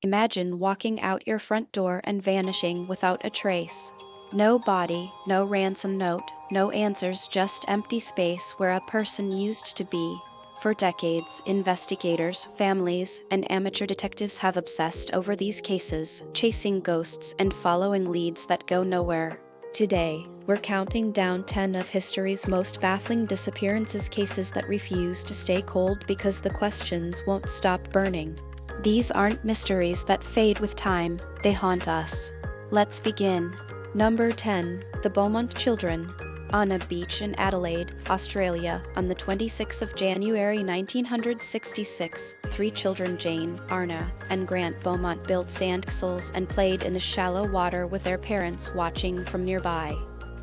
Imagine walking out your front door and vanishing without a trace. No body, no ransom note, no answers, just empty space where a person used to be. For decades, investigators, families, and amateur detectives have obsessed over these cases, chasing ghosts and following leads that go nowhere. Today, we're counting down 10 of history's most baffling disappearances, cases that refuse to stay cold because the questions won't stop burning. These aren't mysteries that fade with time, they haunt us. Let's begin. Number 10. The Beaumont Children. On a beach in Adelaide, Australia, on the 26th of January 1966, three children, Jane, Arna, and Grant Beaumont, built sandcastles and played in the shallow water with their parents watching from nearby.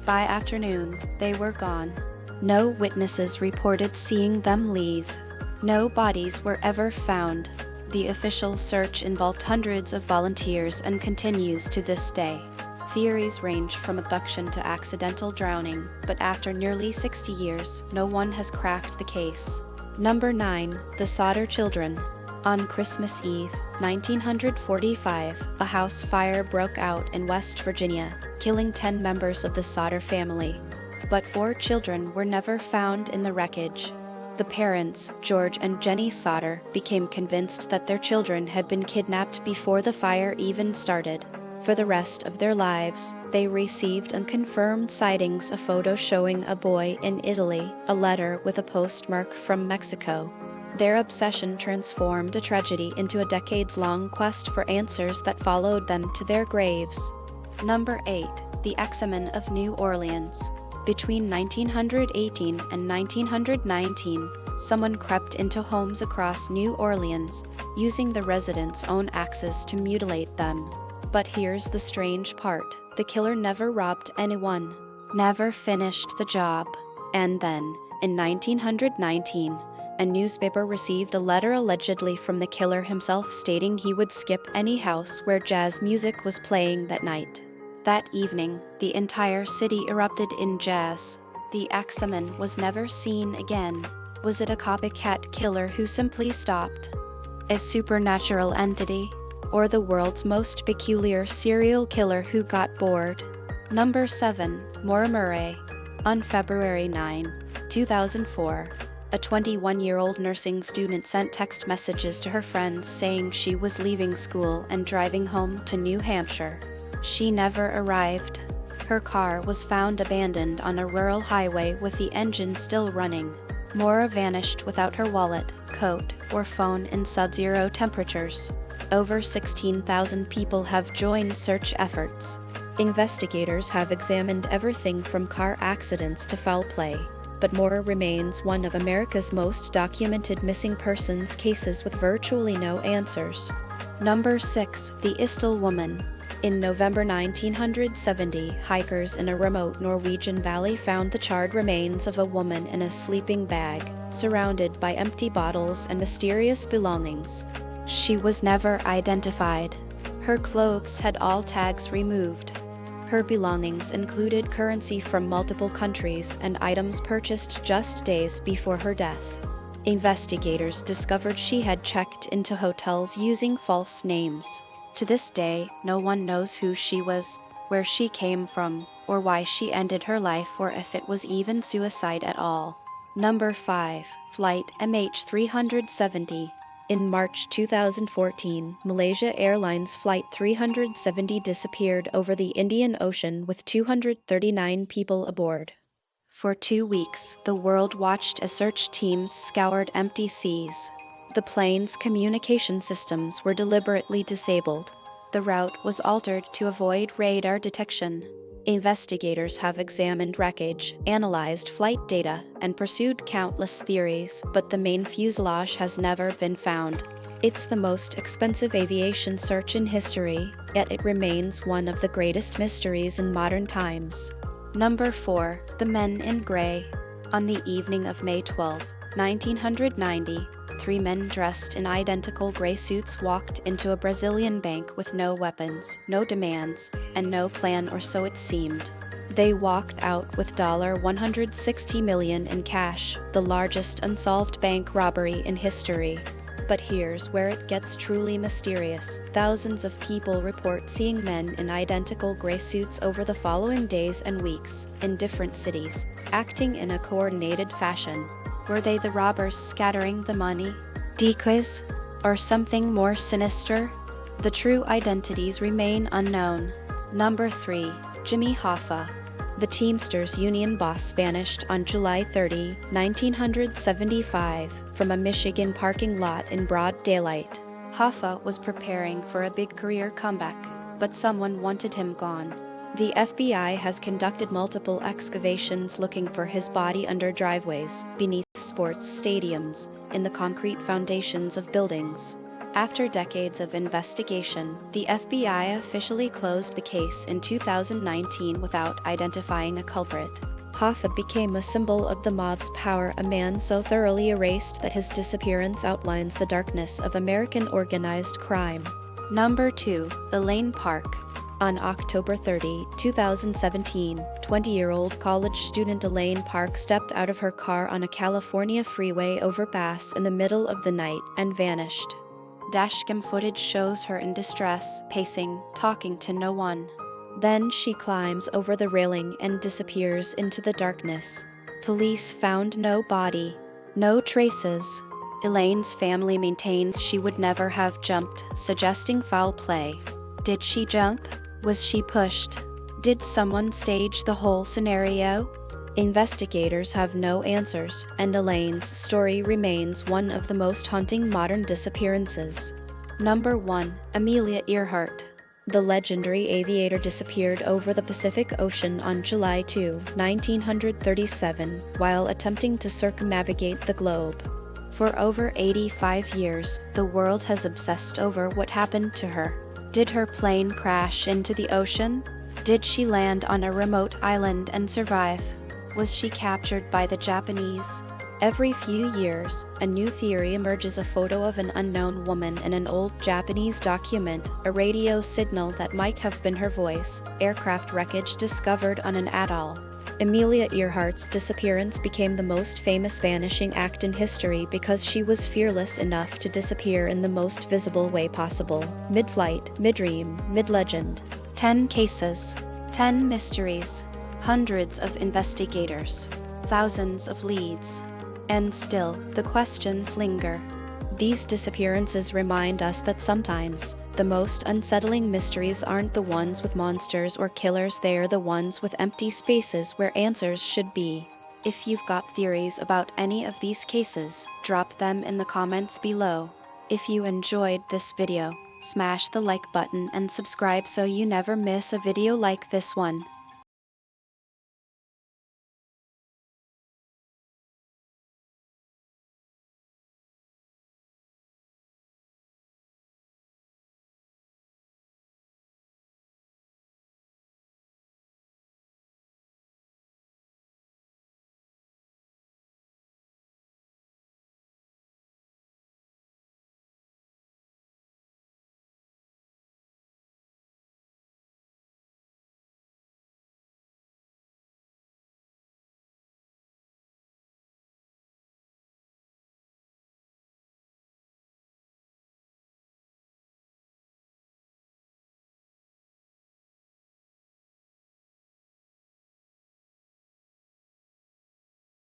By afternoon, they were gone. No witnesses reported seeing them leave. No bodies were ever found. The official search involved hundreds of volunteers and continues to this day. Theories range from abduction to accidental drowning, but after nearly 60 years, no one has cracked the case. Number 9. The Sodder Children. On Christmas Eve, 1945, a house fire broke out in West Virginia, killing 10 members of the Sodder family. But 4 children were never found in the wreckage. The parents, George and Jenny Sodder, became convinced that their children had been kidnapped before the fire even started. For the rest of their lives, they received unconfirmed sightings, a photo showing a boy in Italy, a letter with a postmark from Mexico. Their obsession transformed a tragedy into a decades-long quest for answers that followed them to their graves. Number 8. The Axeman of New Orleans. Between 1918 and 1919, someone crept into homes across New Orleans, using the residents' own axes to mutilate them. But here's the strange part. The killer never robbed anyone, never finished the job. And then, in 1919, a newspaper received a letter allegedly from the killer himself stating he would skip any house where jazz music was playing that night. That evening, the entire city erupted in jazz. The Axeman was never seen again. Was it a copycat killer who simply stopped? A supernatural entity? Or the world's most peculiar serial killer who got bored? Number 7. Maura Murray. On February 9, 2004, a 21-year-old nursing student sent text messages to her friends saying she was leaving school and driving home to New Hampshire. She never arrived. Her car was found abandoned on a rural highway with the engine still running. Maura vanished without her wallet, coat, or phone in sub-zero temperatures. Over 16,000 people have joined search efforts. Investigators have examined everything from car accidents to foul play, but Maura remains one of America's most documented missing persons cases with virtually no answers. Number 6. The Isdal Woman. In November 1970, hikers in a remote Norwegian valley found the charred remains of a woman in a sleeping bag, surrounded by empty bottles and mysterious belongings. She was never identified. Her clothes had all tags removed. Her belongings included currency from multiple countries and items purchased just days before her death. Investigators discovered she had checked into hotels using false names. To this day, no one knows who she was, where she came from, or why she ended her life, or if it was even suicide at all. Number 5. Flight MH370. In March 2014, Malaysia Airlines Flight 370 disappeared over the Indian Ocean with 239 people aboard. For 2 weeks, the world watched as search teams scoured empty seas. The plane's communication systems were deliberately disabled. The route was altered to avoid radar detection. Investigators have examined wreckage, analyzed flight data, and pursued countless theories, but the main fuselage has never been found. It's the most expensive aviation search in history, yet it remains one of the greatest mysteries in modern times. Number 4. The Men in Grey. On the evening of May 12, 1990, 3 men dressed in identical gray suits walked into a Brazilian bank with no weapons, no demands, and no plan, or so it seemed. They walked out with $160 million in cash, the largest unsolved bank robbery in history. But here's where it gets truly mysterious. Thousands of people report seeing men in identical gray suits over the following days and weeks, in different cities, acting in a coordinated fashion. Were they the robbers scattering the money, decoys, or something more sinister? The true identities remain unknown. Number 3. Jimmy Hoffa. The Teamsters union boss vanished on July 30, 1975, from a Michigan parking lot in broad daylight. Hoffa was preparing for a big career comeback, but someone wanted him gone. The FBI has conducted multiple excavations looking for his body under driveways, beneath sports stadiums, in the concrete foundations of buildings. After decades of investigation, the FBI officially closed the case in 2019 without identifying a culprit. Hoffa became a symbol of the mob's power, a man so thoroughly erased that his disappearance outlines the darkness of American organized crime. Number 2. Elaine Park. On October 30, 2017, 20-year-old college student Elaine Park stepped out of her car on a California freeway overpass in the middle of the night and vanished. Dashcam footage shows her in distress, pacing, talking to no one. Then she climbs over the railing and disappears into the darkness. Police found no body, no traces. Elaine's family maintains she would never have jumped, suggesting foul play. Did she jump? Was she pushed? Did someone stage the whole scenario? Investigators have no answers, and Elaine's story remains one of the most haunting modern disappearances. Number 1. Amelia Earhart. The legendary aviator disappeared over the Pacific Ocean on July 2, 1937, while attempting to circumnavigate the globe. For over 85 years, the world has obsessed over what happened to her. Did her plane crash into the ocean? Did she land on a remote island and survive? Was she captured by the Japanese? Every few years, a new theory emerges: a photo of an unknown woman in an old Japanese document, a radio signal that might have been her voice, aircraft wreckage discovered on an atoll. Amelia Earhart's disappearance became the most famous vanishing act in history because she was fearless enough to disappear in the most visible way possible: mid-flight, mid-dream, mid-legend. 10 cases, 10 mysteries, hundreds of investigators, thousands of leads. And still, the questions linger. These disappearances remind us that sometimes, the most unsettling mysteries aren't the ones with monsters or killers, they're the ones with empty spaces where answers should be. If you've got theories about any of these cases, drop them in the comments below. If you enjoyed this video, smash the like button and subscribe so you never miss a video like this one.